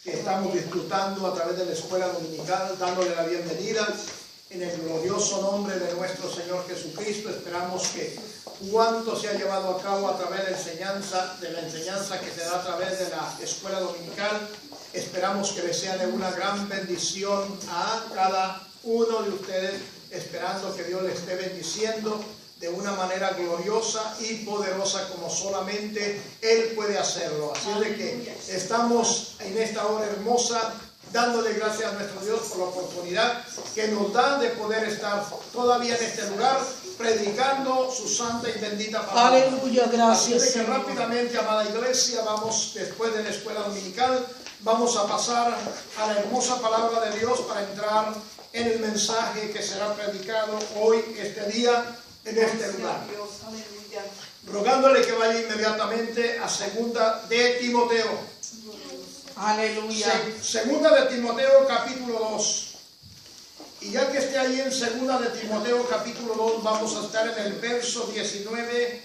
que estamos disfrutando a través de la escuela dominical, dándole la bienvenida en el glorioso nombre de nuestro Señor Jesucristo. Esperamos que cuanto se ha llevado a cabo a través de la enseñanza que se da a través de la escuela dominical, esperamos que les sea de una gran bendición a cada uno de ustedes, esperando que Dios les esté bendiciendo de una manera gloriosa y poderosa como solamente Él puede hacerlo. Así es de que estamos en esta hora hermosa dándole gracias a nuestro Dios por la oportunidad que nos da de poder estar todavía en este lugar predicando su santa y bendita palabra. Aleluya, gracias. Así de que rápidamente, amada iglesia, vamos después de la escuela dominical, vamos a pasar a la hermosa palabra de Dios para entrar en el mensaje que será predicado hoy, este día, en este lugar. Rogándole que vaya inmediatamente a segunda de Timoteo. Aleluya. Segunda de Timoteo capítulo 2. Y ya que esté ahí en segunda de Timoteo capítulo 2, vamos a estar en el verso 19.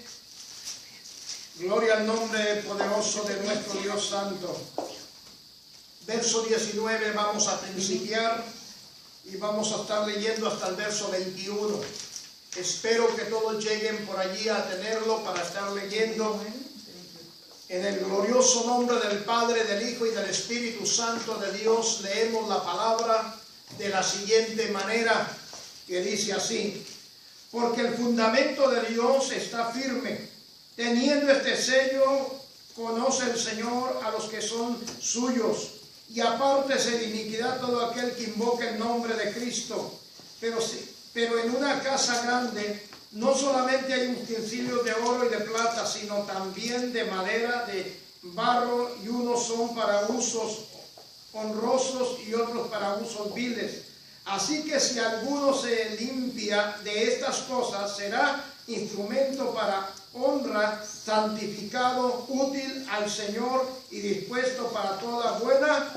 Gloria al nombre poderoso de nuestro Dios Santo. Verso 19 vamos a principiar y vamos a estar leyendo hasta el verso 21. Espero que todos lleguen por allí a tenerlo para estar leyendo. En el glorioso nombre del Padre, del Hijo y del Espíritu Santo de Dios, leemos la palabra de la siguiente manera, que dice así: porque el fundamento de Dios está firme, teniendo este sello, conoce el Señor a los que son suyos, y apártese de iniquidad todo aquel que invoque el nombre de Cristo. Pero en una casa grande no solamente hay utensilios de oro y de plata, sino también de madera, de barro, y unos son para usos honrosos y otros para usos viles. Así que si alguno se limpia de estas cosas, será instrumento para honra, santificado, útil al Señor y dispuesto para toda buena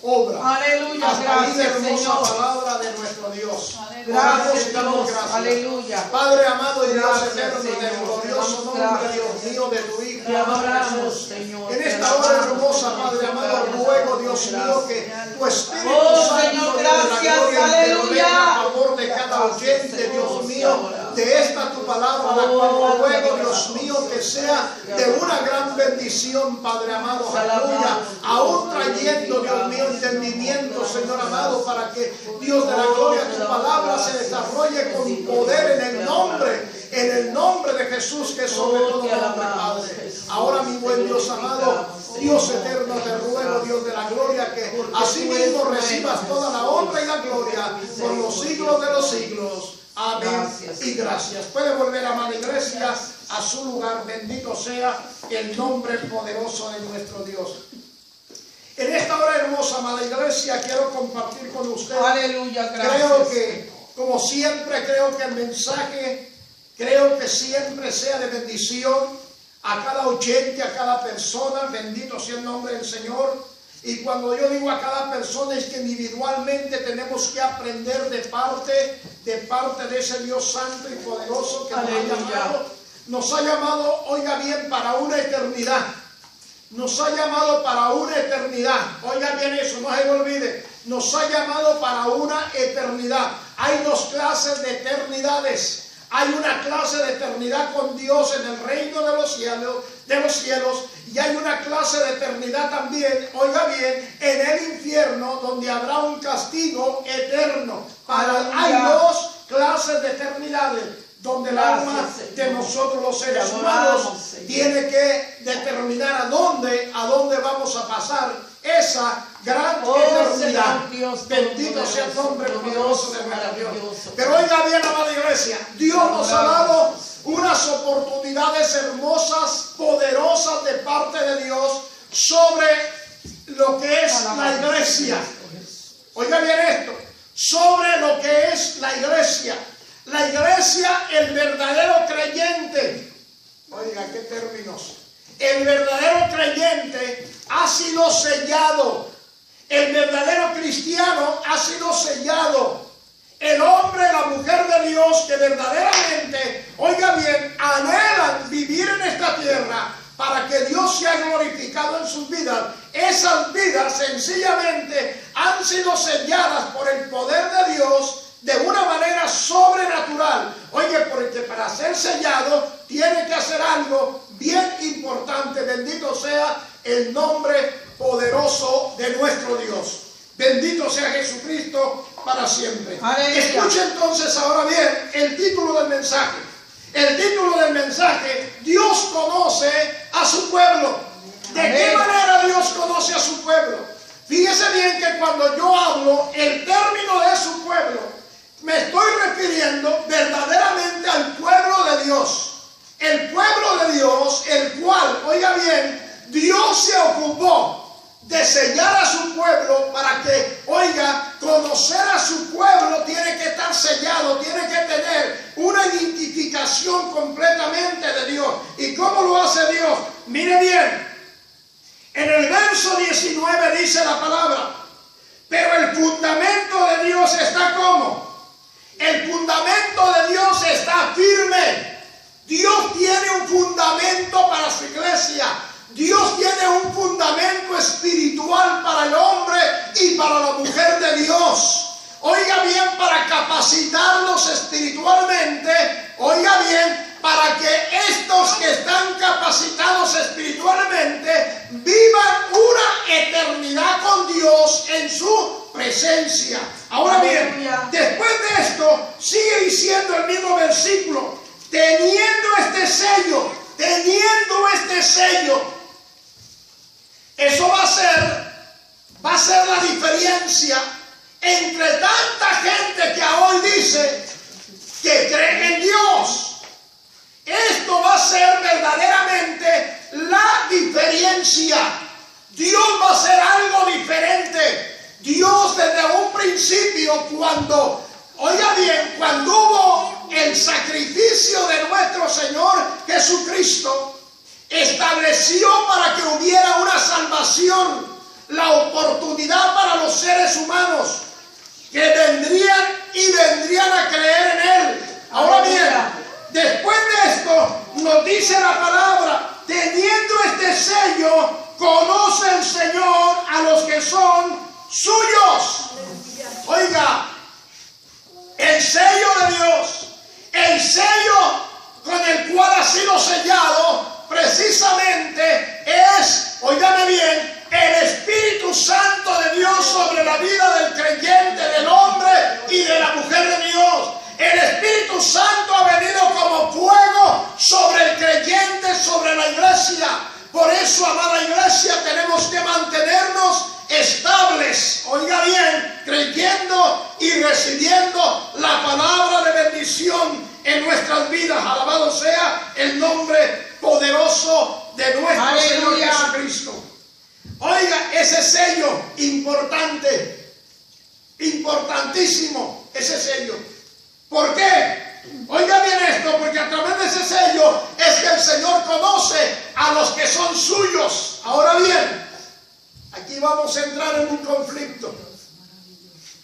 obra. Aleluya, hasta ahí la gracias, hermosa Señor. palabra de nuestro Dios. Gracias, Damos Dios. gracias. Aleluya. Padre amado y Dios Gracias, eterno, en el Señor. glorioso nombre, Gracias. Dios mío, de tu Hijo, Te adoramos, Jesús. Señor. En Te esta hora alabamos, hermosa, Señor. Padre amado, Gracias, ruego, Dios Señor. mío, que tu Espíritu Oh, Santo Señor, de la gracias. gloria Aleluya. intervenga a favor de cada Gracias, oyente, Señor. Dios mío, de esta tu palabra, la cual ruego, Dios mío, que sea de una gran bendición, Padre amado, aleluya, aún trayendo, Dios mío, entendimiento, Señor amado, para que, Dios de la gloria, tu palabra se desarrolle con poder en el nombre de Jesús, que es sobre todo nombre, Padre. Ahora, mi buen Dios amado, Dios eterno, te ruego, Dios de la gloria, que así mismo recibas toda la honra y la gloria por los siglos de los siglos. Amén y gracias. Puede volver, amada iglesia, a su lugar. Bendito sea el nombre poderoso de nuestro Dios. En esta hora hermosa, amada iglesia, quiero compartir con ustedes. Aleluya, gracias. Creo que, como siempre, creo que el mensaje, creo que siempre sea de bendición a cada oyente, a cada persona. Bendito sea el nombre del Señor. Y cuando yo digo a cada persona, es que individualmente tenemos que aprender de parte de ese Dios santo y poderoso que nos ha llamado, oiga bien, para una eternidad. Nos ha llamado para una eternidad. Oiga bien eso, no se me olvide. Nos ha llamado para una eternidad. Hay dos clases de eternidades. Hay una clase de eternidad con Dios en el reino de los cielos, y hay una clase de eternidad también, oiga bien, en el infierno, donde habrá un castigo eterno. Hay dos clases de eternidades, donde el alma de nosotros los seres humanos tiene que determinar a dónde vamos a pasar esa gran eternidad. Bendito sea el nombre poderoso de nuestro Dios. Pero oiga bien, amada iglesia, Dios nos ha dado unas oportunidades hermosas, poderosas de parte de Dios sobre lo que es la iglesia. Oiga bien esto, sobre lo que es la iglesia. La iglesia, el verdadero creyente. Oiga, qué términos. El verdadero creyente ha sido sellado. El verdadero cristiano ha sido sellado. El hombre, la mujer de Dios que verdaderamente, oiga bien, anhelan vivir en esta tierra para que Dios sea glorificado en sus vidas. Esas vidas sencillamente han sido selladas por el poder de Dios de una manera sobrenatural. Oye, porque para ser sellado tiene que hacer algo bien importante. Bendito sea el nombre poderoso de nuestro Dios. Bendito sea Jesucristo para siempre. Aleluya. Escuche entonces ahora bien el título del mensaje. El título del mensaje: Dios conoce a su pueblo. ¿De qué manera Dios conoce a su pueblo? Fíjese bien que cuando yo hablo el término de su pueblo, me estoy refiriendo verdaderamente al pueblo de Dios. El pueblo de Dios, el cual, oiga bien, Dios se ocupó de sellar a su pueblo para que, oiga, conocer a su pueblo tiene que estar sellado, tiene que tener una identificación completamente de Dios. ¿Y cómo lo hace Dios? Mire bien, en el verso 19 dice la palabra: pero el fundamento de Dios está ¿cómo? El fundamento de Dios está firme. Dios tiene un fundamento para su iglesia. Dios tiene un fundamento espiritual para el hombre y para la mujer de Dios. Oiga bien, para capacitarlos espiritualmente. Oiga bien, para que estos que están capacitados espiritualmente vivan una eternidad con Dios en su presencia. Ahora bien, después de esto sigue diciendo el mismo versículo: teniendo este sello, eso va a ser la diferencia entre tanta gente que hoy dice que cree en Dios. Esto va a ser verdaderamente la diferencia. Dios va a hacer algo diferente. Dios desde un principio, cuando, oiga bien, cuando hubo el sacrificio de nuestro Señor Jesucristo, estableció para que hubiera una salvación, la oportunidad para los seres humanos que vendrían a creer en Él. Ahora bien, después de esto nos dice la palabra: teniendo este sello, conoce el Señor a los que son suyos. Oiga, el sello de Dios, el sello con el cual ha sido sellado, precisamente es, óigame bien, el Espíritu Santo de Dios sobre la vida del creyente, del hombre y de la mujer de Dios. El Espíritu Santo ha venido como fuego sobre el creyente, sobre la iglesia. Por eso, amada iglesia, tenemos que mantenernos estables, oiga bien, creyendo y recibiendo la palabra de bendición en nuestras vidas. Alabado sea el nombre poderoso de nuestro Aleluya. Señor Jesucristo. Oiga, ese sello importante, importantísimo, ese sello. ¿Por qué? Oiga bien esto, porque a través de ese sello es que el Señor conoce a los que son suyos. Ahora bien, aquí vamos a entrar en un conflicto.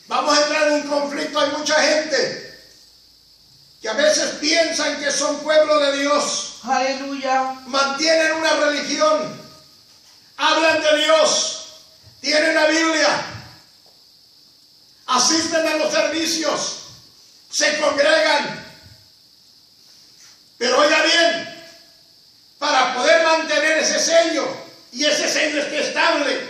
Vamos a entrar en un conflicto. Hay mucha gente que a veces piensan que son pueblo de Dios. Aleluya. Mantienen una religión, hablan de Dios, tienen la Biblia, asisten a los servicios, se congregan. Pero oiga bien, para poder mantener ese sello, y ese sello esté estable,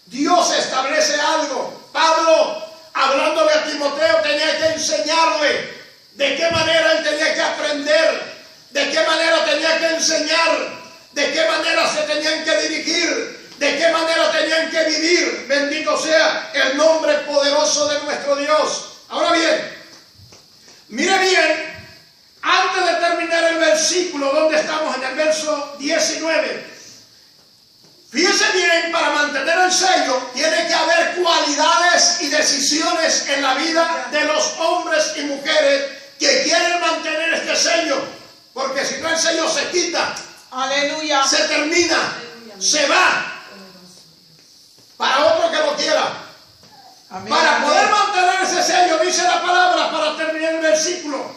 Dios establece algo. Pablo, hablándole a Timoteo, tenía que enseñarle de qué manera él tenía que aprender, de qué manera tenía que enseñar, de qué manera se tenían que dirigir, de qué manera tenían que vivir. Bendito sea el nombre poderoso de nuestro Dios. Ahora bien, mire bien, antes de terminar el versículo, donde estamos, en el verso 19. Fíjese bien, para mantener el sello tiene que haber cualidades y decisiones en la vida de los hombres y mujeres que quieren mantener este sello. Porque si no, el sello se quita. Aleluya. Se termina. Se va. Para otro que lo quiera. Amén. Para Amén. poder mantener ese sello, dice la palabra, para terminar el versículo: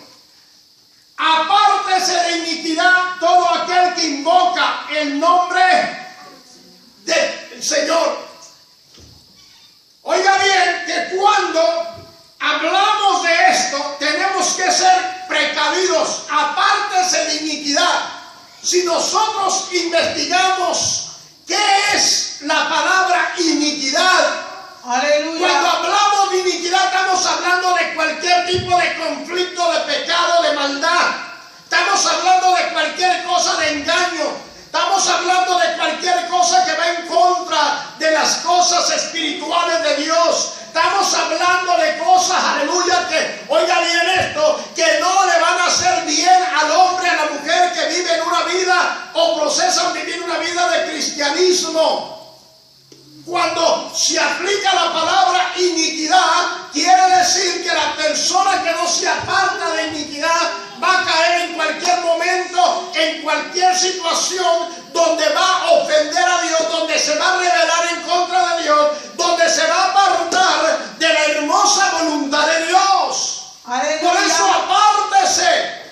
apártese de iniquidad todo aquel que invoca el nombre el Señor. Oiga bien, que cuando hablamos de esto, tenemos que ser precavidos. Apártese de iniquidad. Si nosotros investigamos qué es la palabra iniquidad, Aleluya. cuando hablamos de iniquidad estamos hablando de cualquier tipo de conflicto, de pecado, de maldad. Estamos hablando de cualquier cosa de engaño. Estamos hablando de cualquier cosa que va en contra de las cosas espirituales de Dios. Estamos hablando de cosas, aleluya, que, oiga bien esto, que no le van a hacer bien al hombre, a la mujer que vive en una vida o procesan vivir una vida de cristianismo. Cuando se aplica la palabra iniquidad, quiere decir que la persona que no se aparta de iniquidad va a caer en cualquier momento, en cualquier situación donde va a ofender a Dios, donde se va a rebelar en contra de Dios, donde se va a apartar de la hermosa voluntad de Dios. Aleluya. Por eso apártese.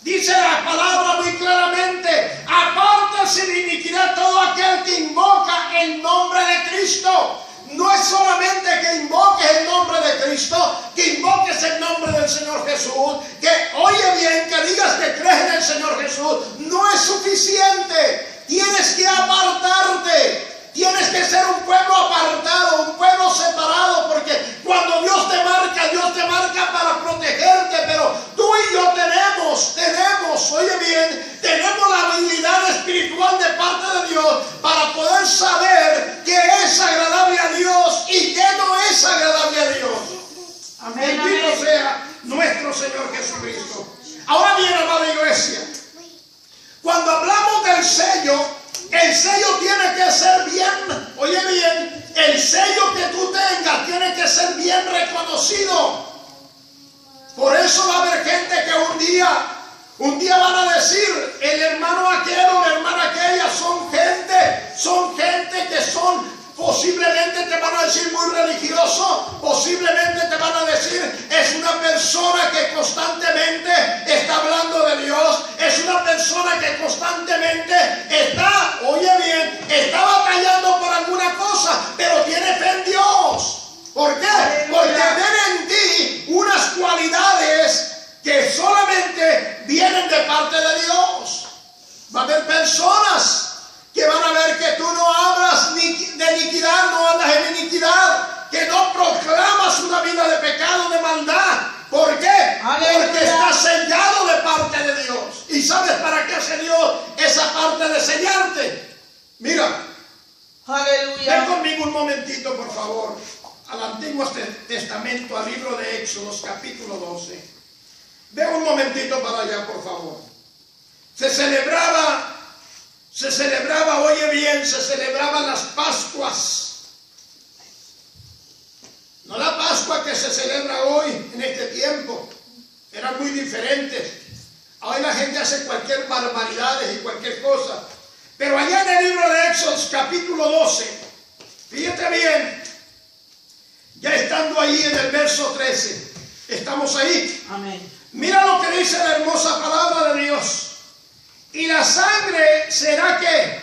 Dice la palabra muy claramente: apártese de iniquidad todo aquel que invoca el nombre de Cristo. No es solamente que invoques el nombre de Cristo, que invoques el nombre del Señor Jesús, que oye bien, que digas que crees en el Señor Jesús, no es suficiente. Tienes que apartarte. Tienes que ser un pueblo apartado, un pueblo separado, porque cuando Dios te marca para protegerte, pero tú y yo tenemos, oye bien, tenemos la habilidad espiritual de parte de Dios para poder saber qué es agradable a Dios y qué no es agradable a Dios. Amén, Bendito amén. sea nuestro Señor Jesucristo. Ahora bien, amada iglesia, cuando hablamos del sello, el sello tiene que ser bien, oye bien, el sello que tú tengas tiene que ser bien reconocido. Por eso va a haber gente que un día van a decir, el hermano aquel o la hermana aquella son gente que son, posiblemente te van a decir muy religioso, posiblemente te van a decir es una persona que constantemente está hablando de Dios, es una persona que constantemente está, oye bien, está batallando por alguna cosa, pero tiene fe en Dios. ¿Por qué? Porque ven en ti unas cualidades que solamente vienen de parte de Dios. Va a haber personas que van a ver que tú no hablas de iniquidad, no andas en iniquidad, que no proclamas una vida de pecado, de maldad. ¿Por qué? Aleluya. Porque estás sellado de parte de Dios. ¿Y sabes para qué hace Dios esa parte de sellarte? Mira, Aleluya. ven conmigo un momentito, por favor, al Antiguo Testamento, al libro de Éxodos, capítulo 12. Ven un momentito para allá, por favor. Se celebraba, oye bien, se celebraban las Pascuas. No la Pascua que se celebra hoy, en este tiempo. Eran muy diferentes. Hoy la gente hace cualquier barbaridades y cualquier cosa. Pero allá en el libro de Éxodos, capítulo 12, fíjate bien, ya estando ahí en el verso 13, estamos ahí. Amén. Mira lo que dice la hermosa palabra de Dios. Y la sangre será que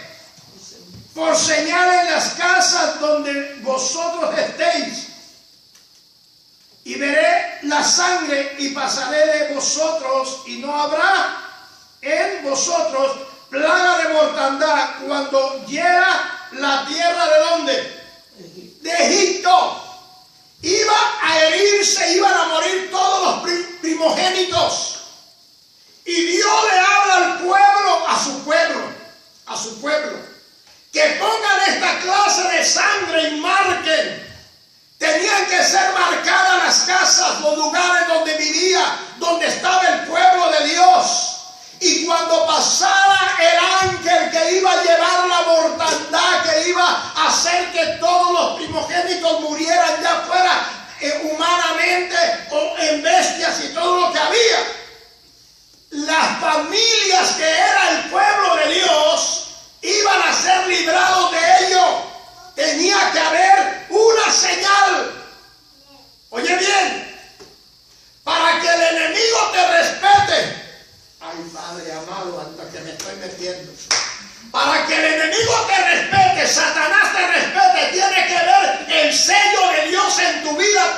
por señal en las casas donde vosotros estéis. Y veré la sangre y pasaré de vosotros, y no habrá en vosotros plaga de mortandad cuando hiera la tierra de ¿dónde? De Egipto. Iba a herirse, iban a morir todos los primogénitos. Y Dios le habla al pueblo, a su pueblo, que pongan esta clase de sangre y marquen. Tenían que ser marcadas las casas, los lugares donde vivía, donde estaba el pueblo de Dios. Y cuando pasara el ángel que iba a llevar la mortandad, que iba a hacer que todos los primogénitos murieran, ya fuera humanamente o en bestias y todo lo que había, las familias que era el pueblo de Dios iban a ser librados de ello. Tenía que haber una señal. Oye bien, para que el enemigo te respete. Ay, Padre amado, hasta que me estoy metiendo. Para que el enemigo te respete, Satanás te respete.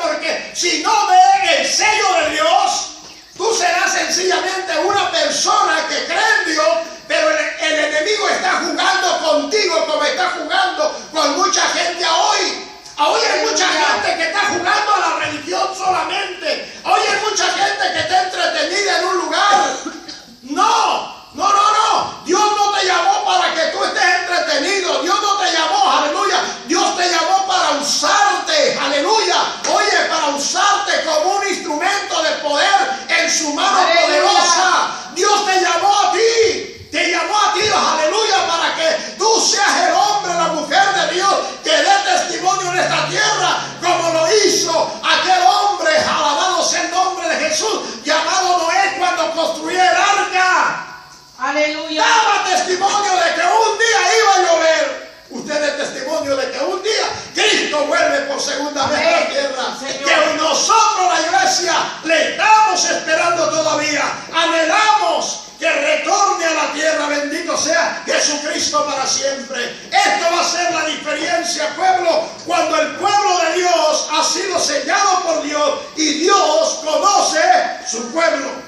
porque si no ve el sello de Dios, tú serás sencillamente una persona que cree en Dios, pero el enemigo está jugando contigo como está jugando con mucha gente hoy. Hoy hay mucha gente que está jugando a la religión solamente. Hoy hay mucha gente que está entretenida en un lugar. No. Dios no te llamó para que tú estés entretenido. Dios no te llamó, aleluya. Dios te llamó para usarte, aleluya. Oye, para usarte como un instrumento de poder en su mano poderosa. Dios te llamó a ti. Te llamó a ti, aleluya, para que tú seas el hombre, la mujer de Dios que dé testimonio en esta tierra, como lo hizo aquel hombre, alabado sea el nombre de Jesús, llamado Noé cuando construyó el arca. Aleluya. Daba testimonio de que un día iba a llover. Usted es testimonio de que un día Cristo vuelve por segunda vez a la tierra. Que nosotros, la iglesia, le estamos esperando todavía. Anhelamos que retorne a la tierra. Bendito sea Jesucristo para siempre. Esto va a ser la diferencia, pueblo, cuando el pueblo de Dios ha sido sellado por Dios y Dios conoce su pueblo.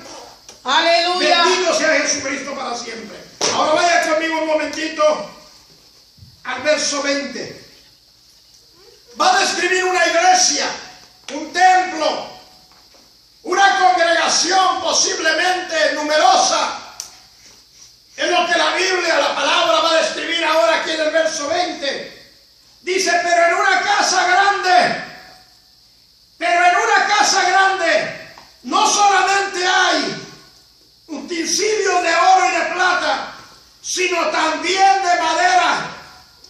Aleluya. Bendito sea Jesucristo para siempre. Ahora vaya conmigo un momentito al verso 20. Va a describir una iglesia, un templo, una congregación posiblemente numerosa. Es lo que la Biblia, la palabra, va a describir ahora aquí en el verso 20. Dice, pero en una casa grande, no solamente hay utensilios de oro y de plata, sino también de madera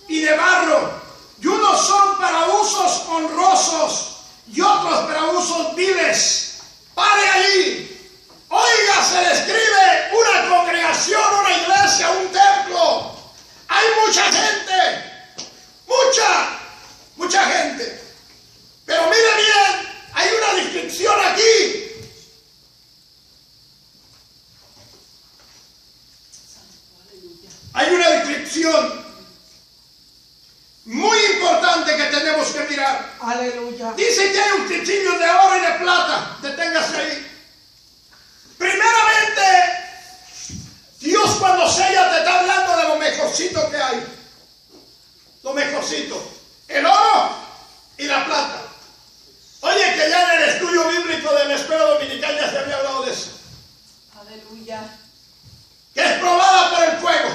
y de barro, y unos son para usos honrosos y otros para usos viles. Pare allí. Oiga, se describe una congregación, una iglesia, un templo. Hay mucha gente, mucha gente. Pero mire bien, hay una descripción aquí. Hay una descripción muy importante que tenemos que mirar. Aleluya. Dice que hay utensilios de oro y de plata. Deténgase ahí. Primeramente, Dios cuando sella te está hablando de lo mejorcito que hay. Lo mejorcito. El oro y la plata. Oye, que ya en el estudio bíblico de la escuela dominical ya se había hablado de eso. Aleluya. Que es probada por el fuego.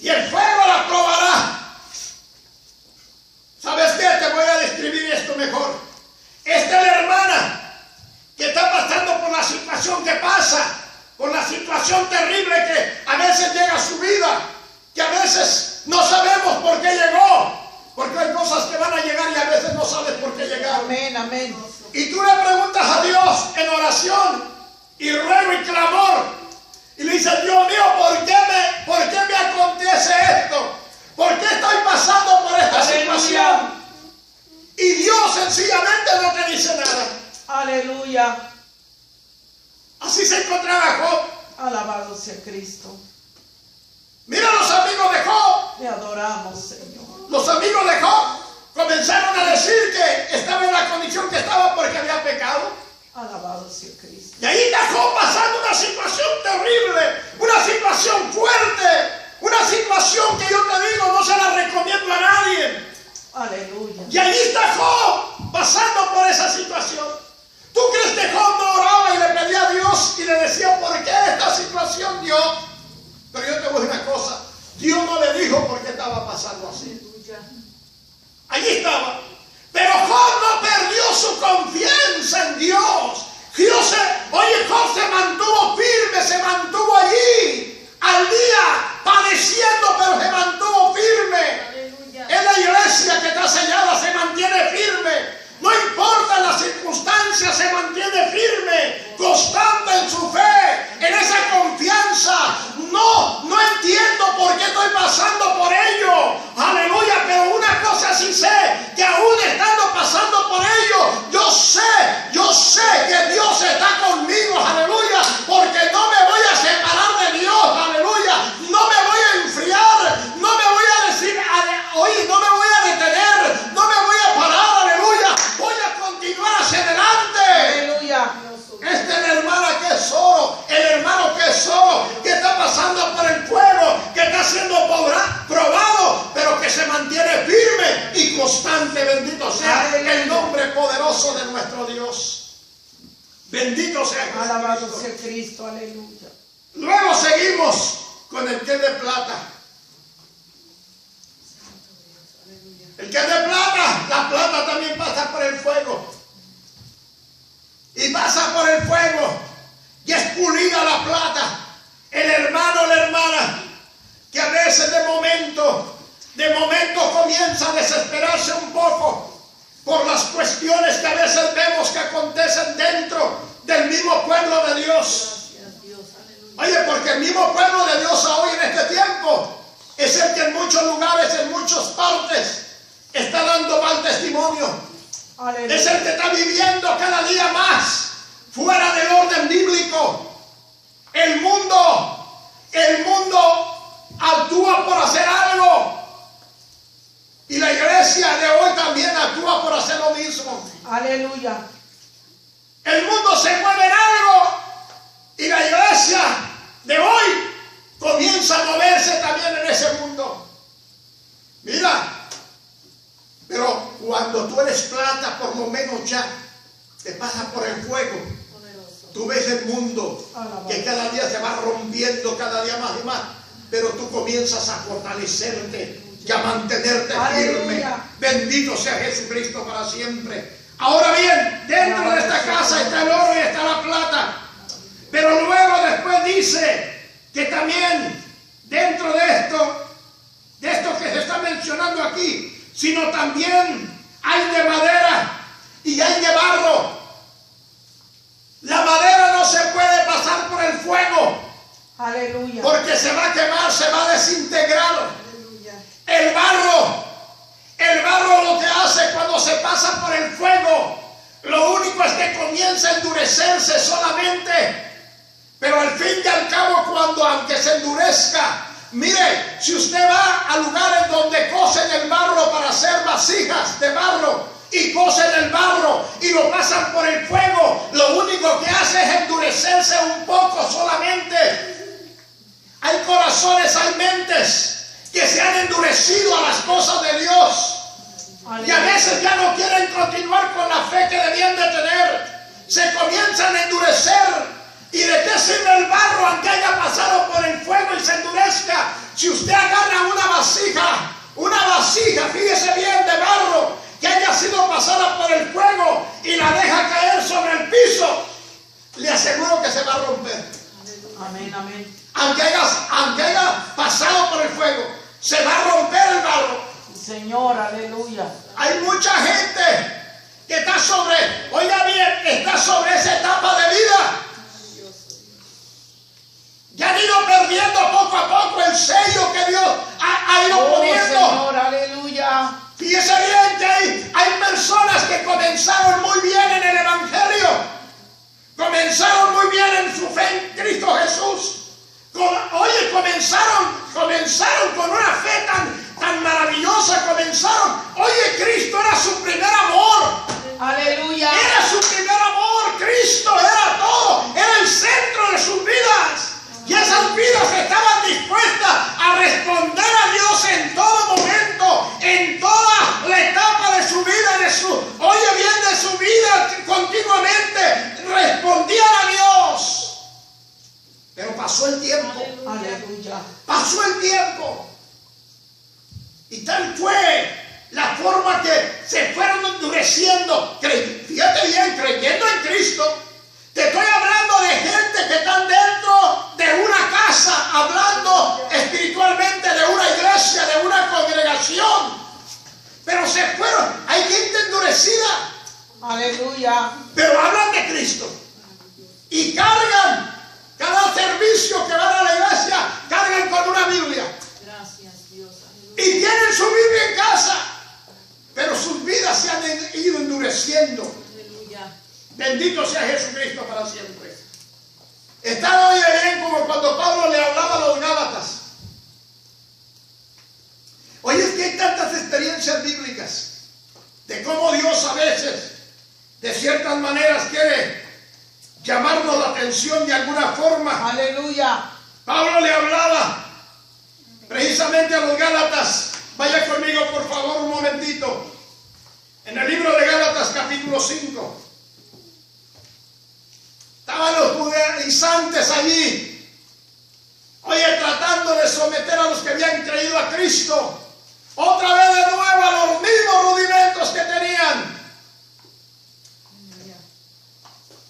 Y el fuego la probará. ¿Sabes qué? Te voy a describir esto mejor. Esta es la hermana que está pasando por la situación que pasa, por la situación terrible que a veces llega a su vida, que a veces no sabemos por qué llegó, porque hay cosas que van a llegar y a veces no sabes por qué llegaron. Amén, amén. Y tú le preguntas a Dios en oración y ruego y clamor. Y le dices, Dios mío, ¿por qué me acontece esto? ¿Por qué estoy pasando por esta situación? Y Dios sencillamente no te dice nada. Aleluya. Así se encontraba Job. Alabado sea Cristo. Mira los amigos de Job. Te adoramos, Señor. Los amigos de Job comenzaron a decir que estaba en la condición que estaba porque había pecado. Alabado sea Cristo. Y ahí está Job pasando una situación terrible, una situación fuerte, una situación que yo te digo no se la recomiendo a nadie. Aleluya. Y ahí está Job pasando por esa situación. ¿Tú crees que Job no oraba y le pedía a Dios y le decía, ¿por qué esta situación, Dios? Pero yo te voy a decir una cosa, Dios no le dijo por qué estaba pasando así. Allí estaba. Pero Job no perdió su confianza en Dios. Job se mantuvo firme, se mantuvo allí, al día, padeciendo, pero se mantuvo firme. Aleluya. Es la iglesia que está sellada, se mantiene firme. No importa las circunstancias, se mantiene firme, constante en su fe, en esa confianza. No entiendo por qué estoy pasando por ello. Aleluya, pero una cosa sí sé, que aún poderoso de nuestro Dios. Bendito sea Alabado Jesucristo. sea Cristo, aleluya. Luego seguimos con el que es de plata. El que es de plata, la plata también pasa por el fuego. Y pasa por el fuego y es pulida la plata. El hermano o la hermana que a veces de momento comienza a desesperarse un poco por las cuestiones que a veces vemos que acontecen dentro del mismo pueblo de Dios. Oye, porque el mismo pueblo de Dios hoy en este tiempo es el que en muchos lugares, en muchas partes, está dando mal testimonio. Aleluya. Es el que está viviendo cada día más fuera del orden bíblico. El mundo actúa por hacer algo. Y la iglesia de hoy también actúa por hacer lo mismo. Aleluya. El mundo se mueve en algo. Y la iglesia de hoy comienza a moverse también en ese mundo. Mira. Pero cuando tú eres plata, por lo menos ya te pasas por el fuego. Tú ves el mundo que cada día se va rompiendo, cada día más y más. Pero tú comienzas a fortalecerte y a mantenerte firme. Bendito sea Jesucristo para siempre. Ahora bien, dentro de esta casa está el oro y está la plata. Pero luego después dice que también dentro de esto que se está mencionando aquí, sino también hay de madera y hay de barro. La madera no se puede pasar por el fuego. Aleluya. Porque se va a quemar, se va a desintegrar. Aleluya. El barro lo que hace cuando se pasa por el fuego, lo único es que comienza a endurecerse solamente. Pero al fin y al cabo, aunque se endurezca, mire, si usted va a lugares donde cocen el barro para hacer vasijas de barro y cocen el barro y lo pasan por el fuego, lo único que hace es endurecerse un poco solamente. Hay corazones, hay mentes que se han endurecido a las cosas de Dios. Y a veces ya no quieren continuar con la fe que debían de tener. Se comienzan a endurecer. ¿Y de qué sirve el barro aunque haya pasado por el fuego y se endurezca? Si usted agarra una vasija, fíjese bien, de barro, que haya sido pasada por el fuego y la deja caer sobre el piso, le aseguro que se va a romper. Amén, amén. Aunque haya pasado por el fuego, se va a romper el barro. Señor, aleluya. Hay mucha gente que está está sobre esa etapa de vida. Ya han ido perdiendo poco a poco el sello que Dios ha ido poniendo. Señor, aleluya. Fíjese bien que hay personas que comenzaron muy bien en el Evangelio. Comenzaron muy bien en su fe en Cristo Jesús. Comenzaron con una fe tan maravillosa. Cristo era su primer amor. Aleluya. Era su primer amor. Cristo era todo. Era el centro de sus vidas. Y esas vidas estaban dispuestas a responder a Dios en todo momento, en toda la etapa de su vida, de su vida continuamente. Respondían a Dios. Pero pasó el tiempo. Aleluya. Pasó el tiempo. Y tal fue la forma que se fueron endureciendo. Fíjate bien, creyendo en Cristo. Te estoy hablando de gente que están dentro de una casa, hablando espiritualmente de una iglesia, de una congregación. Pero se fueron. Hay gente endurecida. Aleluya. Pero hablan de Cristo. Y cargan cada servicio que van a la iglesia, cargan con una Biblia. Gracias, Dios. Y tienen su Biblia en casa. Pero sus vidas se han ido endureciendo. Aleluya. Bendito sea Jesucristo para siempre. Está hoy bien como cuando Pablo le hablaba a los Gálatas. Oye, es que hay tantas experiencias bíblicas de cómo Dios a veces, de ciertas maneras, quiere llamarnos la atención de alguna forma. Aleluya. Pablo le hablaba precisamente a los Gálatas. Vaya conmigo, por favor, un momentito. En el libro de Gálatas, capítulo capítulo 5. Estaban los judaizantes allí, oye, tratando de someter a los que habían creído a Cristo, otra vez de nuevo a los mismos rudimentos que tenían.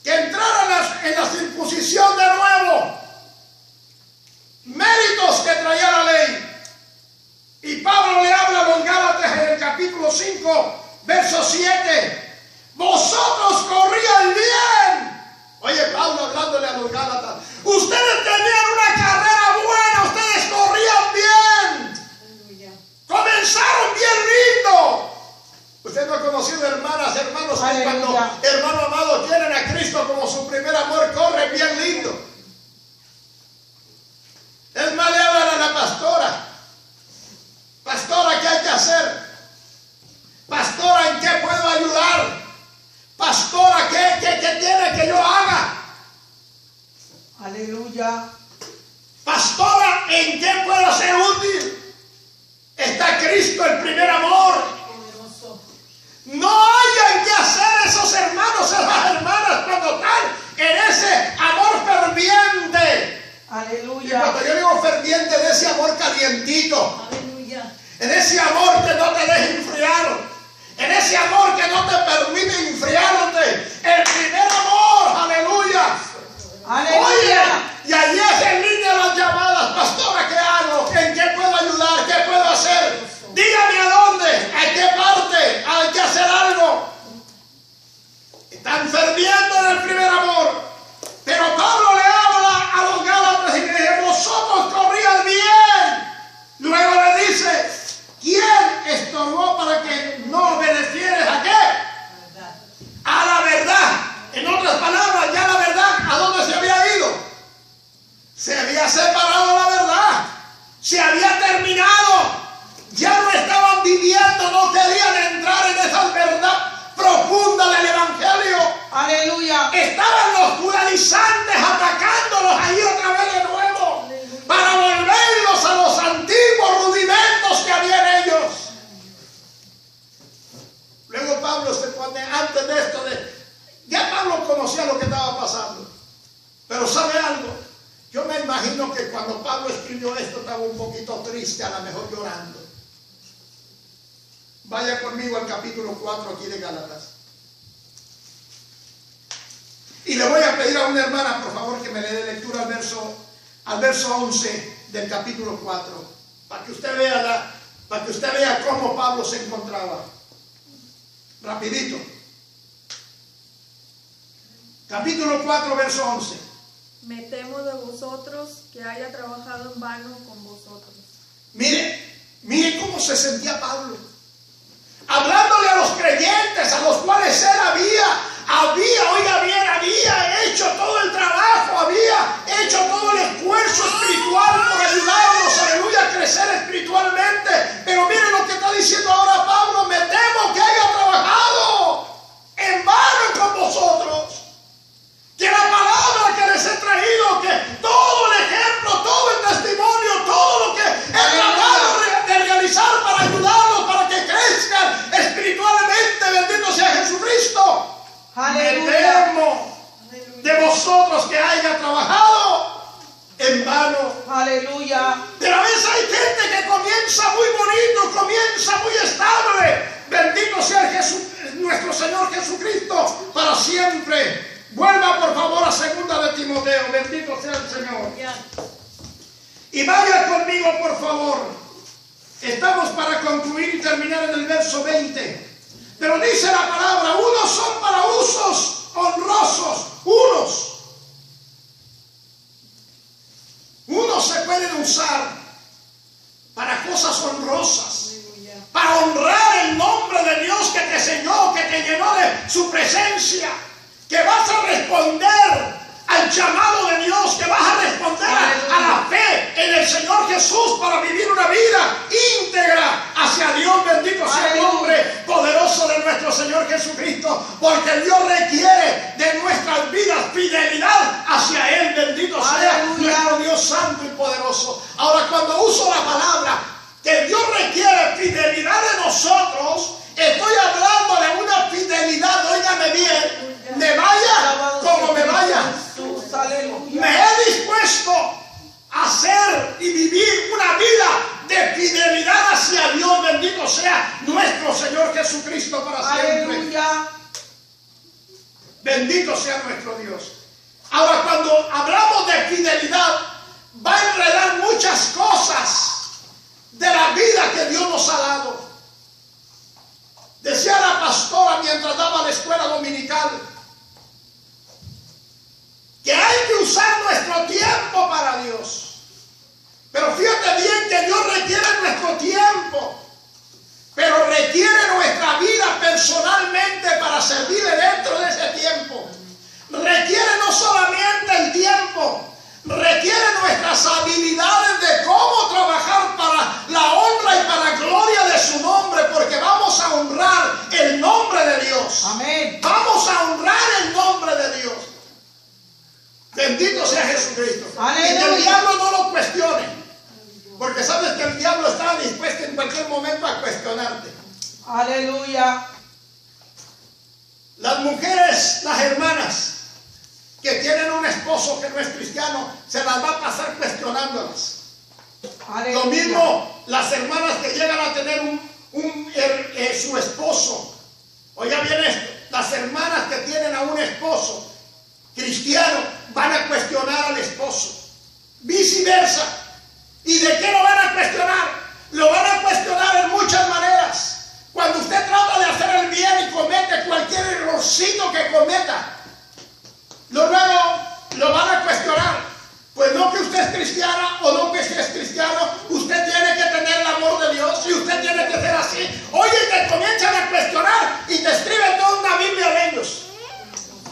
Que entraran en la circuncisión de nuevo, méritos que traía la ley. Y Pablo le habla a los Gálatas en el capítulo 5, verso 7. Vosotros corríais bien. Oye, Pablo hablándole a los Gálatas. Ustedes tenían una carrera buena, ustedes corrían bien. Comenzaron bien lindo. Usted no ha conocido hermanos que cuando, hermano amado, tienen a Cristo como su primer amor, corren bien lindo. Es más, le hablan a la pastora. Pastora, ¿qué hay que hacer? Pastora, ¿en qué puedo ayudar? Pastora, ¿qué tiene que yo haga? Aleluya. Pastora, ¿en qué puedo ser útil? Está Cristo, el primer amor. No hayan que hacer esos hermanos, esas hermanas cuando están en ese amor ferviente. Aleluya. Y cuando yo digo ferviente, en ese amor calientito. Aleluya. En ese amor que no te deja enfriar. En ese amor que no te permite enfriarte. El primer amor. Aleluya. Aleluya. Oye, y allí es en línea las llamadas. Pastora, ¿qué hago? ¿En qué puedo ayudar? ¿Qué puedo hacer? Dígame a dónde, a qué parte hay que hacer algo. Están ferviendo en el primer amor. Pero Pablo le habla a los Gálatas y le dice, vosotros corríais bien. Luego le dice, ¿quién estorbó para que no obedecieres a qué? A la verdad. En otras palabras, ya la verdad, ¿a dónde se había ido? Se había separado la verdad. Se había terminado. Ya no estaban viviendo, no querían entrar en esa verdad profunda del Evangelio. Aleluya. Estaban los judaizantes atacándolos ahí otra vez de nuevo. Aleluya. Para volverlos a los antiguos rudimentos que había en ellos. Luego Pablo se pone antes de esto ya Pablo conocía lo que estaba pasando. Pero ¿sabe algo? Yo me imagino que cuando Pablo escribió esto estaba un poquito triste, a lo mejor llorando. Vaya conmigo al capítulo 4 aquí de Gálatas. Y le voy a pedir a una hermana, por favor, que me le dé lectura al verso 11 del capítulo 4, para que usted vea cómo Pablo se encontraba. Rapidito. Capítulo 4, verso 11. Me temo de vosotros que haya trabajado en vano con vosotros. Mire cómo se sentía Pablo. Hablándole a los creyentes, a los cuales él había hecho todo el trabajo, había hecho todo el esfuerzo espiritual por ayudarnos, aleluya, a crecer espiritualmente. Pero miren lo que está diciendo ahora Pablo, me temo que haya trabajado en vano con vosotros. Que la palabra que les he traído, que todo el ejemplo, todo el testimonio, todo lo que he tratado de realizar para ayudarlos, para que crezcan espiritualmente, bendito sea Jesucristo. Aleluya. Me temo de vosotros que haya trabajado en vano. Aleluya. Pero a veces hay gente que comienza muy bonito, comienza muy estable. Bendito sea nuestro Señor Jesucristo para siempre. Vuelva por favor a 2 de Timoteo, bendito sea el Señor. Y vaya conmigo por favor. Estamos para concluir y terminar en el verso 20. Pero dice la palabra, unos son para usos honrosos, unos se pueden usar para cosas honrosas, para honrar el nombre de Dios que te selló, que te llenó de su presencia. Que vas a responder al llamado de Dios, que vas a responder a la fe en el Señor Jesús para vivir una vida íntegra hacia Dios. Bendito sea el nombre poderoso de nuestro Señor Jesucristo, porque Dios requiere de nuestras vidas fidelidad hacia Él. Bendito sea nuestro Dios santo y poderoso. Ahora, cuando uso la palabra que Dios requiere fidelidad de nosotros, estoy hablando de una fidelidad, oigan sea nuestro Señor Jesucristo para siempre. Aleluya. Bendito sea nuestro Dios. Ahora, cuando hablamos de fidelidad, va a enredar muchas cosas de la vida que Dios nos ha dado. Decía la pastora mientras daba la escuela dominical que hay que usar nuestro tiempo para Dios. Pero fíjate bien que Dios requiere nuestro tiempo, pero requiere nuestra vida personalmente para servirle dentro de ese tiempo. Requiere no solamente el tiempo, requiere nuestras habilidades de cómo trabajar para la honra y para la gloria de su nombre, porque vamos a honrar el nombre de Dios. Amén. Vamos a honrar el nombre de Dios. Bendito sea Jesucristo. Aleluya. Y que el diablo no lo cuestione, porque sabes que el diablo está dispuesto en cualquier momento a cuestionarte. Aleluya. Las mujeres, las hermanas que tienen un esposo que no es cristiano, se las va a pasar cuestionándolas. Aleluya. Lo mismo las hermanas que llegan a tener su esposo. Oiga bien esto, las hermanas que tienen a un esposo cristiano van a cuestionar al esposo. Viceversa. ¿Y de qué lo van a cuestionar? Lo van a cuestionar en muchas maneras. Cuando usted trata de hacer el bien y comete cualquier errorcito que cometa, luego lo van a cuestionar. Pues no que usted es cristiana o no que usted es cristiano, usted tiene que tener el amor de Dios y usted tiene que ser así. Oye, te comienzan a cuestionar y te escriben toda una Biblia de ellos.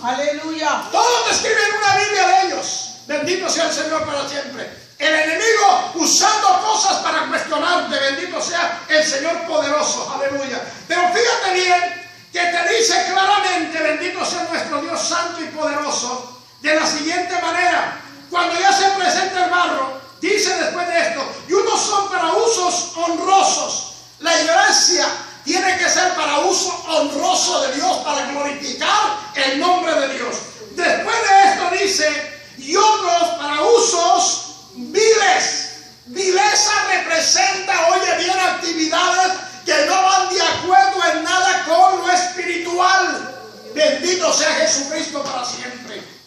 Aleluya. Todos te escriben una Biblia de ellos. Bendito sea el Señor para siempre. El enemigo usando cosas para cuestionarte. Bendito sea el Señor poderoso. Aleluya. Pero fíjate bien que te dice claramente, bendito sea nuestro Dios santo y poderoso, de la siguiente manera. Cuando ya se presenta el barro, dice después de esto, y unos son para usos honrosos. La iglesia tiene que ser para uso honroso de Dios, para glorificar el nombre de Dios. Después de esto dice, y otros para usos viles. Vileza representa, oye bien, actividades que no van de acuerdo en nada con lo espiritual. Bendito sea Jesucristo para siempre.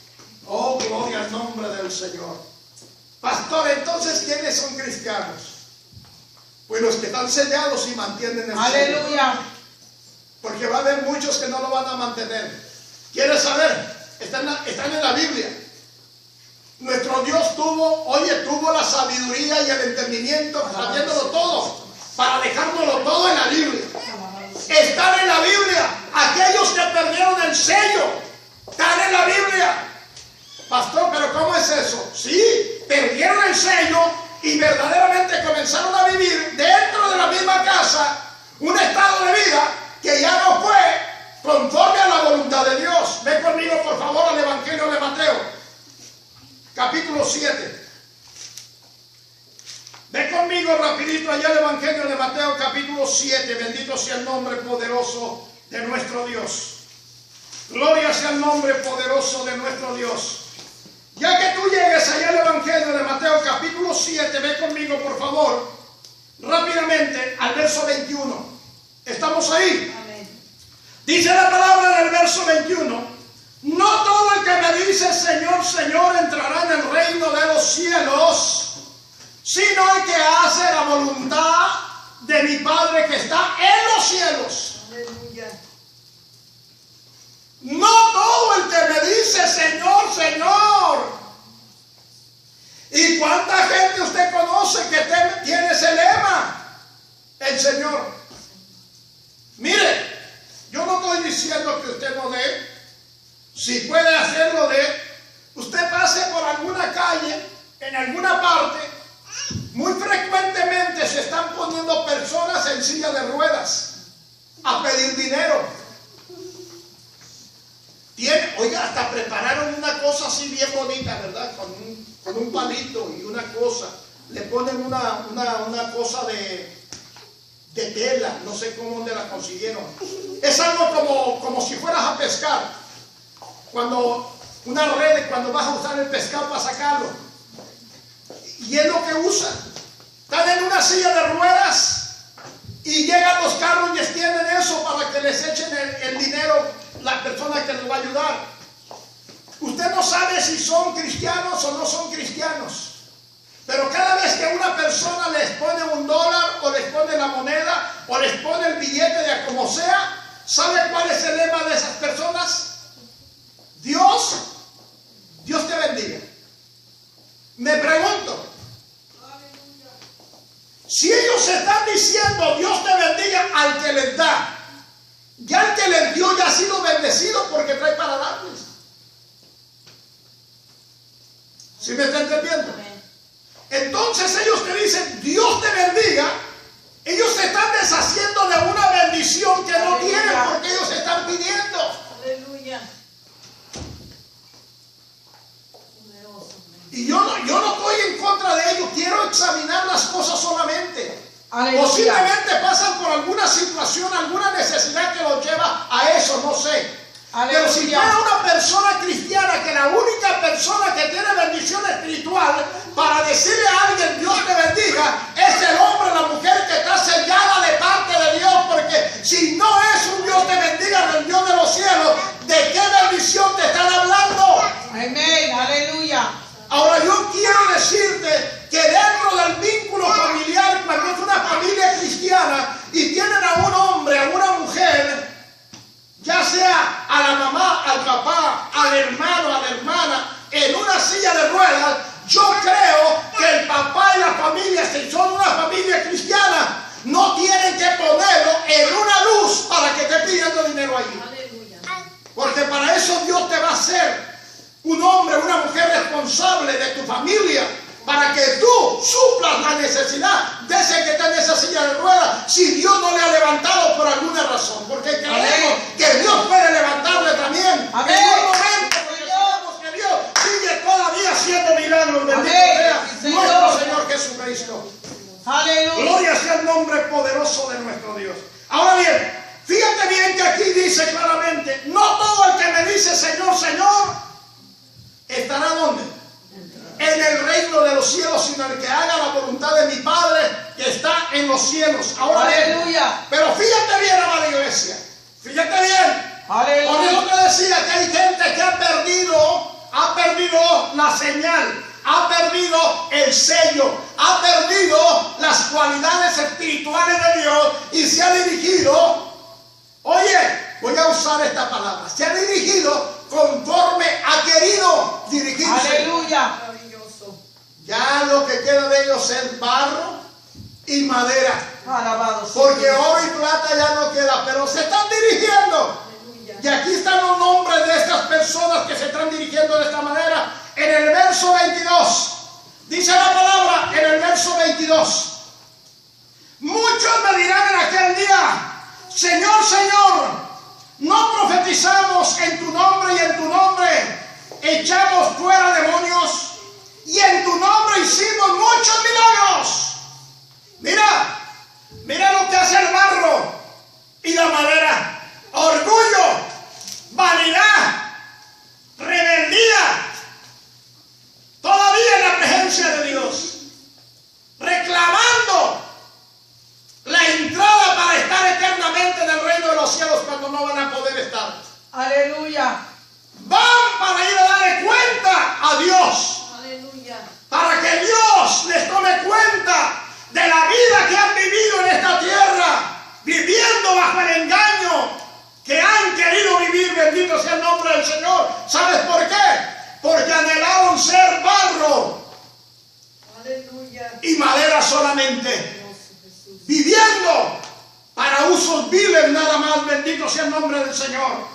Oh, gloria al nombre del Señor. Pastor, entonces, ¿quiénes son cristianos? Pues los que están sellados y mantienen el Aleluya. sello. Porque va a haber muchos que no lo van a mantener. ¿Quieres saber? Están en la Biblia. Nuestro Dios tuvo la sabiduría y el entendimiento, sabiéndolo todo, para dejárnoslo todo en la Biblia. Están en la Biblia. Aquellos que perdieron el sello, están en la Biblia. Pastor, ¿pero cómo es eso? Sí, perdieron el sello y verdaderamente comenzaron a vivir dentro de la misma casa un estado de vida que ya no fue conforme a la voluntad de Dios. Ven conmigo, por favor, al Evangelio de Mateo, capítulo 7. Ven conmigo rapidito allá al Evangelio de Mateo, capítulo 7. Bendito sea el nombre poderoso de nuestro Dios. Gloria sea el nombre poderoso de nuestro Dios. Ya que tú llegues allá al Evangelio de Mateo, capítulo 7, ve conmigo, por favor, rápidamente al verso 21. ¿Estamos ahí? Amén. Dice la palabra en el verso 21: no todo el que me dice Señor, Señor entrará en el reino de los cielos, sino el que hace la voluntad de mi Padre que está en los cielos. Aleluya. No todo el que me dice Señor, Señor. ¿Y cuánta gente usted conoce que tiene ese lema? El Señor. Mire, yo no estoy diciendo que usted no dé. Si puede hacerlo, dé. Usted pase por alguna calle, en alguna parte, muy frecuentemente se están poniendo personas en silla de ruedas a pedir dinero. Oiga, hasta prepararon una cosa así bien bonita, ¿verdad? Con un palito y una cosa. Le ponen una cosa de tela, no sé dónde la consiguieron. Es algo como si fueras a pescar. Una red, cuando vas a usar el pescado para sacarlo. Y es lo que usan. Están en una silla de ruedas y Y llegan los carros y extienden eso para que les echen el dinero la persona que les va a ayudar. Usted no sabe si son cristianos o no son cristianos. Pero cada vez que una persona les pone $1 o les pone la moneda o les pone el billete de como sea, ¿sabe cuál es el lema de esas personas? Dios te bendiga. Me pregunto, si ellos están diciendo Dios te bendiga al que les da, ya el que les dio ya ha sido bendecido porque trae para darles. ¿Sí me está entendiendo? Entonces ellos te dicen Dios te bendiga, ellos se están deshaciendo de una bendición que no tienen porque ellos están pidiendo. Aleluya. Y yo no estoy en contra de ellos, quiero examinar las cosas solamente. Aleluya. Posiblemente pasan por alguna situación, alguna necesidad que los lleva a eso, no sé. Aleluya. Pero si fuera una persona cristiana, que la única persona que tiene bendición espiritual para decirle a alguien Dios te bendiga, es el hombre o la mujer que está sellada de parte de Dios, porque si no es un Dios te bendiga del Dios de los cielos, ¿de qué bendición te están hablando? Amén. Aleluya. Ahora yo quiero decirte que dentro del vínculo familiar, cuando es una familia cristiana y tienen a un hombre, a una mujer, ya sea a la mamá, al papá, al hermano, a la hermana, en una silla de ruedas, yo creo que el papá y la familia, si son una familia cristiana, no tienen que ponerlo en una luz para que esté pidiendo dinero ahí. Aleluya. Porque para eso Dios te va a hacer un hombre, una mujer responsable de tu familia, para que tú suplas la necesidad de ese que está en esa silla de ruedas, si Dios no le ha levantado por alguna razón, porque creemos que Dios puede levantarle también Amén. en un momento, porque sabemos que Dios sigue todavía haciendo milagros. Bendito sea nuestro Señor Jesucristo. Aleluya. Gloria sea el nombre poderoso de nuestro Dios. Ahora bien, fíjate bien que aquí dice claramente, no todo el que me dice Señor, Señor, estará ¿dónde? En el reino de los cielos, sino el que haga la voluntad de mi Padre que está en los cielos. Ahora Aleluya. bien, pero fíjate bien, amada iglesia, fíjate bien. Aleluya. Por eso te decía que hay gente que ha perdido la señal, ha perdido el sello, ha perdido las cualidades espirituales de Dios y se ha dirigido, oye, voy a usar esta palabra, se ha dirigido conforme ha querido dirigirse. Aleluya. Maravilloso. Ya lo que queda de ellos es barro y madera, Alabado sea porque Dios. oro y plata ya no queda, pero se están dirigiendo. Aleluya. Y aquí están los nombres de estas personas que se están dirigiendo de esta manera. En el verso 22, dice la palabra en el verso 22. Muchos me dirán en aquel día, Señor, Señor, ¿no profetizamos en tu nombre y en tu nombre echamos fuera demonios? Y en tu nombre hicimos muchos milagros. Mira lo que hace el barro y la madera. Orgullo, vanidad, rebeldía. Todavía en la presencia de Dios, reclamando la entrada para estar eternamente en el reino de los cielos cuando no van a poder estar. Aleluya. Van para ir a darle cuenta a Dios, Aleluya. para que Dios les tome cuenta de la vida que han vivido en esta tierra, viviendo bajo el engaño que han querido vivir. Bendito sea el nombre del Señor. ¿Sabes por qué? Porque anhelaron ser barro Aleluya. y madera solamente, Dios, Jesús. viviendo para usos viles nada más. Bendito sea el nombre del Señor.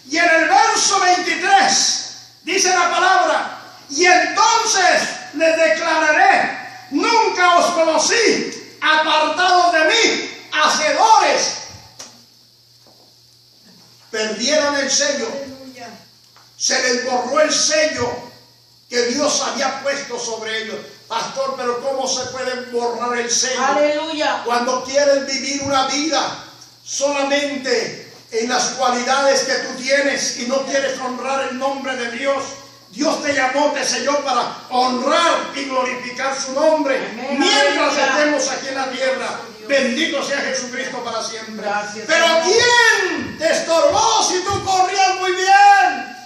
Y en el verso 23 dice la palabra, y entonces les declararé, nunca os conocí, apartados de mí, hacedores. Perdieron el sello, Aleluya. se les borró el sello que Dios había puesto sobre ellos. Pastor, pero ¿cómo se puede borrar el sello? Aleluya. Cuando quieres vivir una vida solamente en las cualidades que tú tienes y no quieres honrar el nombre de Dios, Dios te llamó, te selló para honrar y glorificar su nombre. Amén. Mientras Aleluya. estemos aquí en la tierra. Bendito sea Jesucristo para siempre. Gracias, Pero Señor. ¿quién te estorbó si tú corrías muy bien?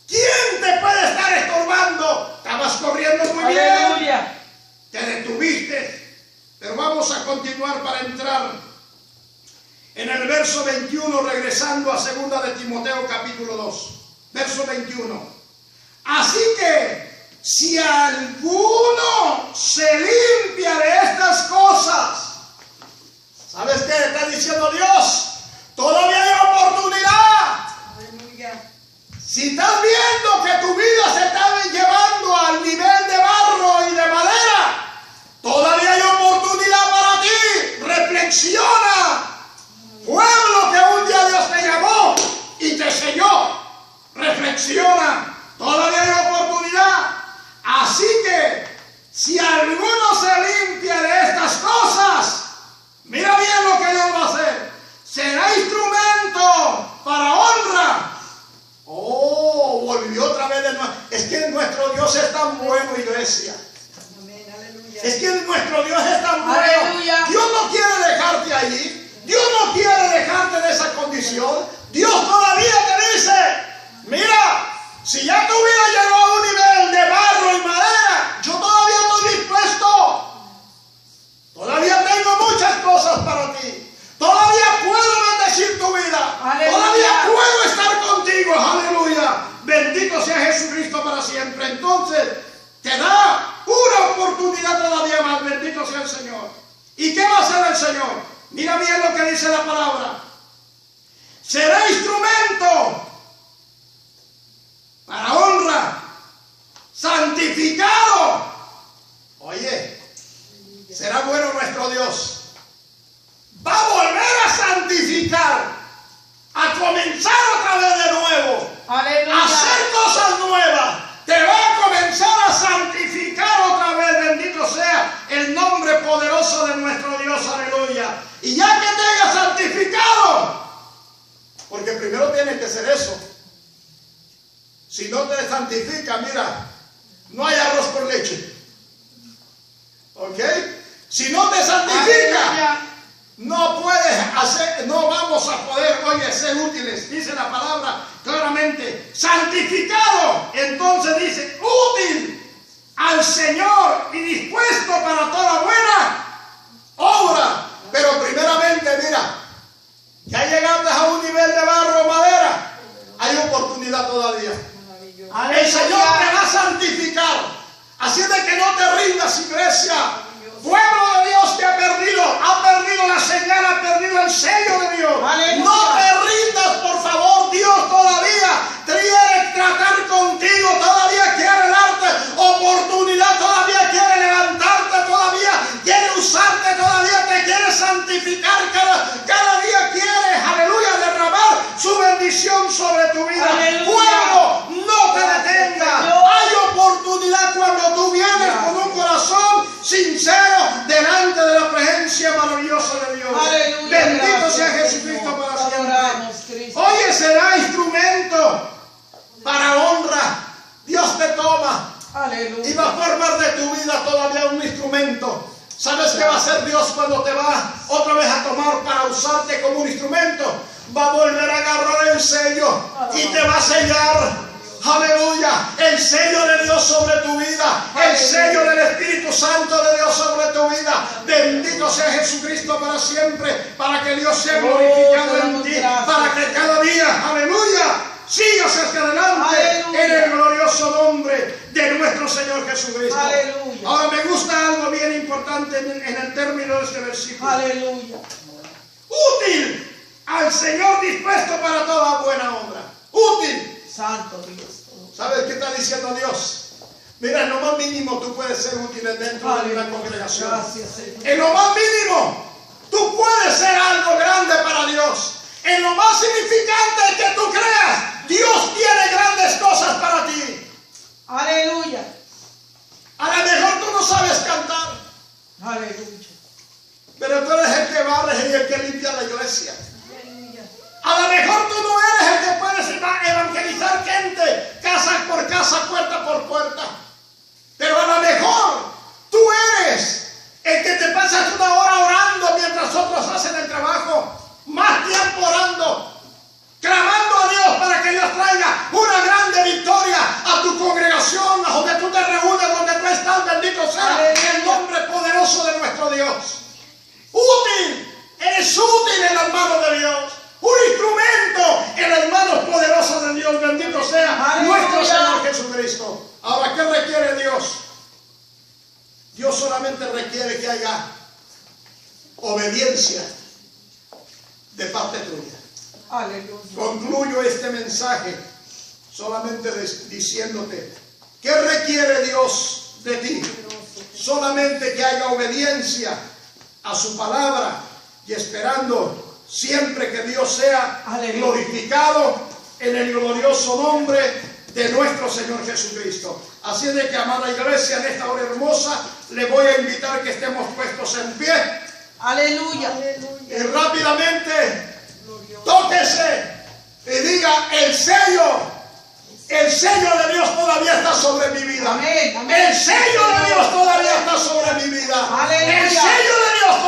¿Quién te puede estar estorbando? Estabas corriendo muy bien. Aleluya. Te detuviste. Pero vamos a continuar para entrar en el verso 21, regresando a 2 de Timoteo capítulo 2. Verso 21. Así que si alguno se limpia de estas cosas, ¿sabes qué está diciendo Dios? Todavía hay oportunidad. Aleluya. Si estás viendo que tu vida se está llevando al nivel de barro y de madera, todavía hay oportunidad para ti. Reflexiona. Pueblo que un día Dios te llamó y te selló. Reflexiona. Todavía hay oportunidad. Así que si alguno se limpia de estas cosas, mira bien lo que Dios va a hacer. Será instrumento para honra. Oh, volvió otra vez de nuevo. Es que nuestro Dios es tan bueno, iglesia. Amén. Aleluya. Es que nuestro Dios es tan bueno. Aleluya. Dios no quiere dejarte allí. Dios no quiere dejarte en esa condición. Dios todavía te dice, mira, si ya tu vida llegó a un nivel de barro y madera, yo todavía estoy dispuesto. Todavía tengo muchas cosas para ti. Todavía puedo bendecir tu vida. Aleluya. Todavía puedo estar contigo. Aleluya. Bendito sea Jesucristo para siempre. Entonces, te da una oportunidad todavía más. Bendito sea el Señor. ¿Y qué va a hacer el Señor? Mira bien lo que dice la palabra. Será instrumento para honra, santificado. Oye, será bueno nuestro Dios. Va a volver a santificar, a comenzar otra vez de nuevo, Aleluya. a hacer cosas nuevas. Te va a comenzar a santificar otra vez. Bendito sea el nombre poderoso de nuestro Dios. Aleluya. Y ya que te haya santificado, porque primero tiene que ser eso. Si no te santifica, mira, no hay arroz con leche. ¿Ok? Si no te santifica, Aleluya. no puedes hacer, no vamos a poder, oye, ser útiles. Dice la palabra claramente, santificado. Entonces dice, útil al Señor y dispuesto para toda buena obra. Pero primeramente, mira, ya llegaste a un nivel de barro o madera, hay oportunidad todavía. El Señor te va a santificar. Así de que no te rindas, iglesia. Pueblo de Dios que ha perdido la señal, ha perdido el sello de Dios. Aleluya. No te rindas, por favor. Dios todavía quiere tratar contigo, todavía quiere darte oportunidad, todavía quiere levantarte, todavía quiere usarte, todavía te quiere santificar. Cada día quiere, aleluya, derramar su bendición sobre tu vida. Aleluya. Pueblo, no te detengas. Señor. Hay oportunidad cuando tú vienes con un corazón sincero delante de la presencia maravillosa de Dios. Aleluya. Bendito Gracias, sea Jesucristo Señor. para Te siempre. adoramos, Cristo. Oye, será instrumento para honra. Dios te toma y Aleluya. va a formar de tu vida todavía un instrumento. ¿Sabes qué va a hacer Dios cuando te va otra vez a tomar para usarte como un instrumento? Va a volver a agarrar el sello y te va a sellar. Aleluya, el sello de Dios sobre tu vida, el sello del Espíritu Santo de Dios sobre tu vida. Bendito sea Jesucristo para siempre, para que Dios sea glorificado en ti, para que cada día, aleluya, sigas hacia adelante Aleluya. en el glorioso nombre de nuestro Señor Jesucristo. Aleluya. Ahora me gusta algo bien importante en el término de este versículo. Aleluya. Útil al Señor, dispuesto para toda buena obra. Útil. Santo Dios. ¿Sabes qué está diciendo Dios? Mira, en lo más mínimo tú puedes ser útil dentro de una congregación. Gracias, Señor. En lo más mínimo tú puedes ser algo grande para Dios. En lo más significante que tú creas, Dios tiene grandes cosas para ti. Aleluya. A lo mejor tú no sabes cantar, Aleluya. pero tú eres el que barre y el que limpia la iglesia. Aleluya. A lo mejor tú no eres el que puedes evangelizar gente, casa por casa, puerta por puerta. Pero a lo mejor tú eres el que te pasas una hora congregación, donde tú te reúnes, donde tú estás, bendito sea el nombre poderoso de nuestro Dios. Útil, eres útil en las manos de Dios. Un instrumento en las manos poderosas de Dios, bendito sea nuestro Señor Jesucristo. Ahora, ¿qué requiere Dios? Dios solamente requiere que haya obediencia de parte tuya. Aleluya. Concluyo este mensaje solamente diciéndote, ¿qué requiere Dios de ti? Solamente que haya obediencia a su palabra y esperando siempre que Dios sea glorificado en el glorioso nombre de nuestro Señor Jesucristo. Así de que, amada iglesia, en esta hora hermosa, le voy a invitar que estemos puestos en pie. Aleluya. Y rápidamente, tóquese y diga, el sello de Dios todavía está sobre mi vida. Amén, amén. El sello de Dios todavía está sobre mi vida. Aleluya. El sello de Dios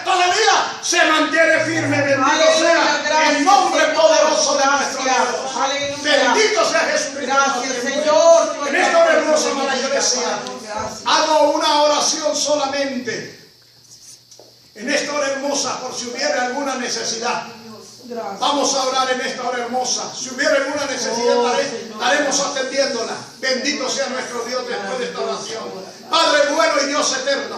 todavía se mantiene firme. Bendito Aleluya, sea gracias, el nombre Señor. poderoso de nuestro Gracias. Dios. Aleluya. Bendito sea Jesucristo. Gracias, Señor. En esta hora hermosa, amada iglesia, Gracias. hago una oración solamente. En esta hora hermosa, por si hubiera alguna necesidad. Gracias. Vamos a orar en esta hora hermosa. Si hubiera alguna necesidad, estaremos atendiéndola. Bendito sea nuestro Dios después de esta oración. Padre bueno y Dios eterno,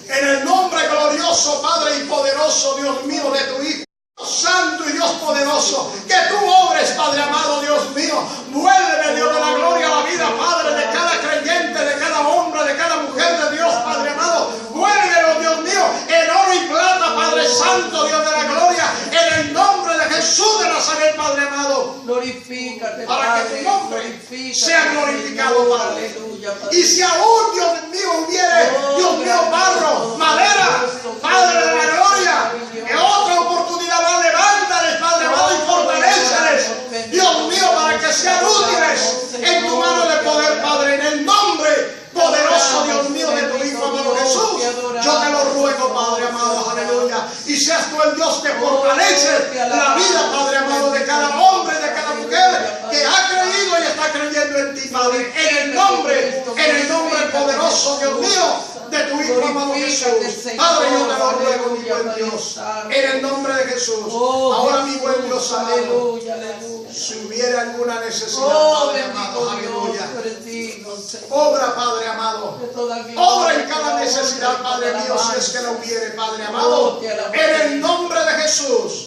en el nombre glorioso, Padre y poderoso, Dios mío, de tu Hijo Santo y Dios poderoso, que tú obres, Padre amado, Dios mío. Vuelve, Dios de la gloria, a la vida, Padre, de cada creyente, de cada hombre, de cada mujer de Dios, Padre amado. Vuélvelo, Dios mío, en oro y plata, Padre Santo, Dios de la gloria, en el nombre de Jesús de Nazaret, Padre amado. Glorifícate, Para que Padre, tu nombre glorifícate, sea glorificado, Señor. Padre. Aleluya, Padre. Y si aún, Dios mío, hubiere, Dios mío, barro, madera, Padre de la gloria, en otra oportunidad más, levántales, Padre amado, y fortaléceles, Dios mío, para que sean útiles en tu mano de poder, Padre, en el nombre poderoso, Dios mío, de tu Hijo amado Jesús. Yo te lo ruego, Padre amado, aleluya. Y seas tú el Dios que fortalece la vida, Padre amado, de cada hombre, de cada mujer que ha creído y está creyendo en ti, Padre. En el nombre poderoso, Dios mío, de tu Hijo amado Jesús. Padre, yo te lo ruego, mi buen Dios, en el nombre de Jesús. Ahora, mi buen Dios amado, Aleluya, aleluya. si hubiera alguna necesidad, Oh, Padre amado, bendito Dios, aleluya. tú eres digno, Señor. Obra, Padre amado. Que todavía Obra en cada necesidad, Padre mío, si es que la hubiere, Padre amado. En el nombre de Jesús.